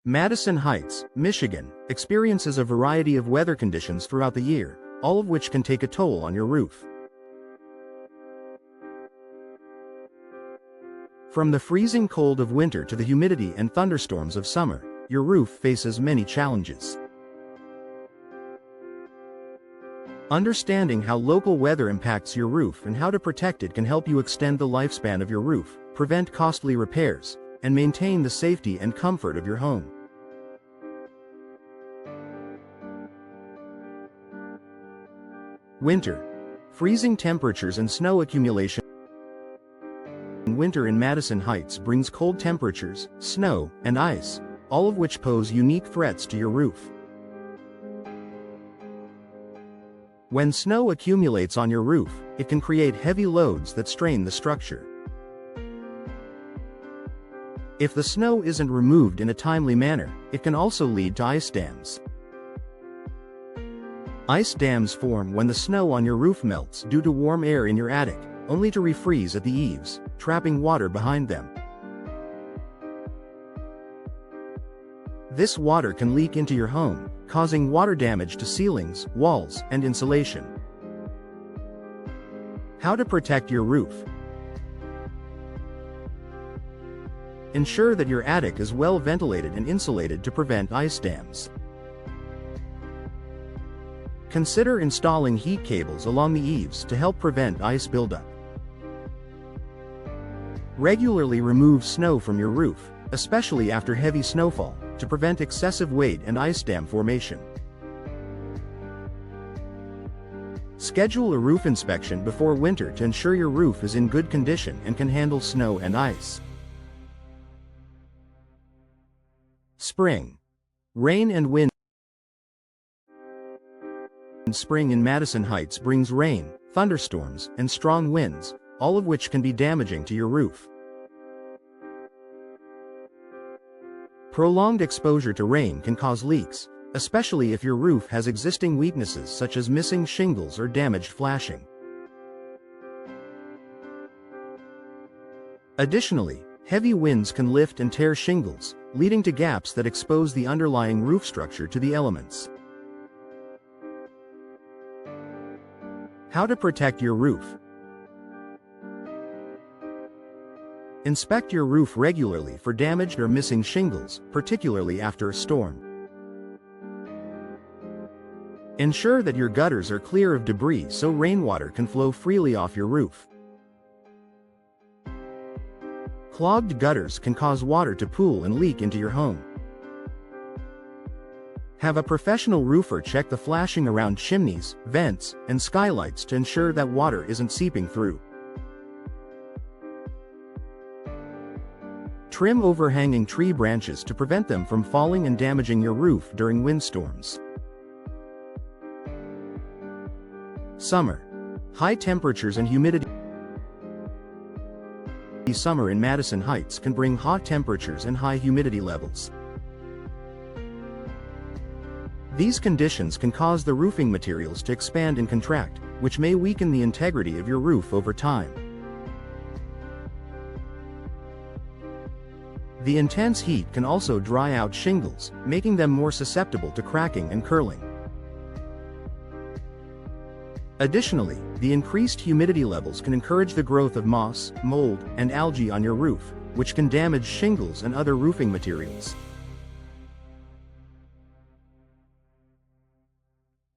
Madison Heights, Michigan, experiences a variety of weather conditions throughout the year, all of which can take a toll on your roof. From the freezing cold of winter to the humidity and thunderstorms of summer, your roof faces many challenges. Understanding how local weather impacts your roof and how to protect it can help you extend the lifespan of your roof, prevent costly repairs, and maintain the safety and comfort of your home. Winter. Freezing temperatures and snow accumulation. Winter in Madison Heights brings cold temperatures, snow, and ice, all of which pose unique threats to your roof. When snow accumulates on your roof, it can create heavy loads that strain the structure. If the snow isn't removed in a timely manner, it can also lead to ice dams. Ice dams form when the snow on your roof melts due to warm air in your attic, only to refreeze at the eaves, trapping water behind them. This water can leak into your home, causing water damage to ceilings, walls, and insulation. How to protect your roof. Ensure that your attic is well ventilated and insulated to prevent ice dams. Consider installing heat cables along the eaves to help prevent ice buildup. Regularly remove snow from your roof, especially after heavy snowfall, to prevent excessive weight and ice dam formation. Schedule a roof inspection before winter to ensure your roof is in good condition and can handle snow and ice. Spring. Rain and wind. Spring in Madison Heights brings rain, thunderstorms, and strong winds, all of which can be damaging to your roof. Prolonged exposure to rain can cause leaks, especially if your roof has existing weaknesses such as missing shingles or damaged flashing. Additionally, heavy winds can lift and tear shingles, leading to gaps that expose the underlying roof structure to the elements. How to protect your roof. Inspect your roof regularly for damaged or missing shingles, particularly after a storm. Ensure that your gutters are clear of debris so rainwater can flow freely off your roof. Clogged gutters can cause water to pool and leak into your home. Have a professional roofer check the flashing around chimneys, vents, and skylights to ensure that water isn't seeping through. Trim overhanging tree branches to prevent them from falling and damaging your roof during windstorms. Summer. High temperatures and humidity. Summer in Madison Heights can bring hot temperatures and high humidity levels. These conditions can cause the roofing materials to expand and contract, which may weaken the integrity of your roof over time. The intense heat can also dry out shingles, making them more susceptible to cracking and curling. Additionally, the increased humidity levels can encourage the growth of moss, mold, and algae on your roof, which can damage shingles and other roofing materials.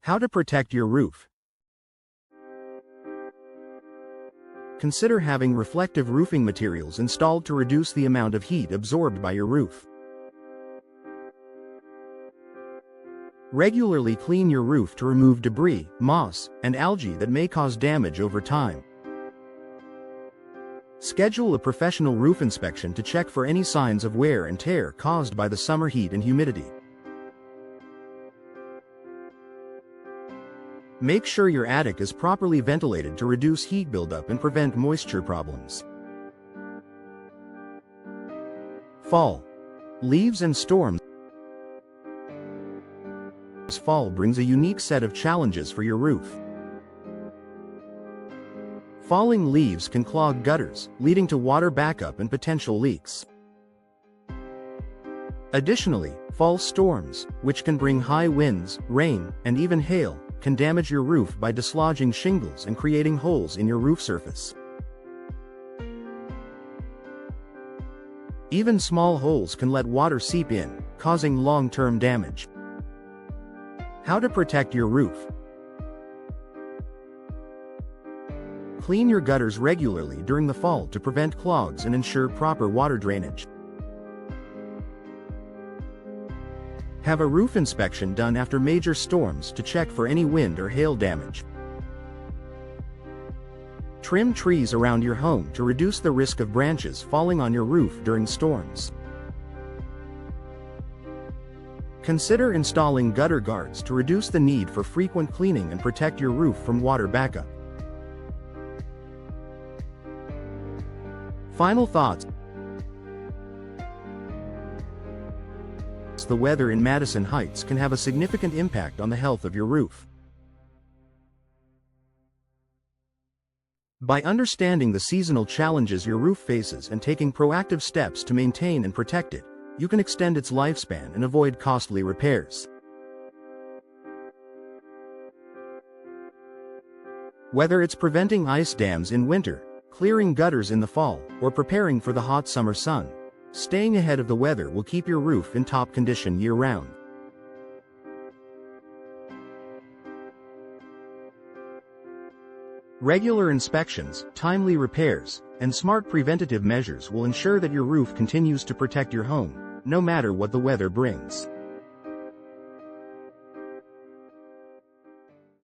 How to protect your roof. Consider having reflective roofing materials installed to reduce the amount of heat absorbed by your roof. Regularly clean your roof to remove debris, moss, and algae that may cause damage over time. Schedule a professional roof inspection to check for any signs of wear and tear caused by the summer heat and humidity. Make sure your attic is properly ventilated to reduce heat buildup and prevent moisture problems. Fall. Leaves and storms. Fall brings a unique set of challenges for your roof. Falling leaves can clog gutters, leading to water backup and potential leaks. Additionally, fall storms, which can bring high winds, rain, and even hail, can damage your roof by dislodging shingles and creating holes in your roof surface. Even small holes can let water seep in, causing long-term damage. How to protect your roof. Clean your gutters regularly during the fall to prevent clogs and ensure proper water drainage. Have a roof inspection done after major storms to check for any wind or hail damage. Trim trees around your home to reduce the risk of branches falling on your roof during storms. Consider installing gutter guards to reduce the need for frequent cleaning and protect your roof from water backup. Final thoughts. The weather in Madison Heights can have a significant impact on the health of your roof. By understanding the seasonal challenges your roof faces and taking proactive steps to maintain and protect it, you can extend its lifespan and avoid costly repairs. Whether it's preventing ice dams in winter, clearing gutters in the fall, or preparing for the hot summer sun, staying ahead of the weather will keep your roof in top condition year-round. Regular inspections, timely repairs, and smart preventative measures will ensure that your roof continues to protect your home, no matter what the weather brings.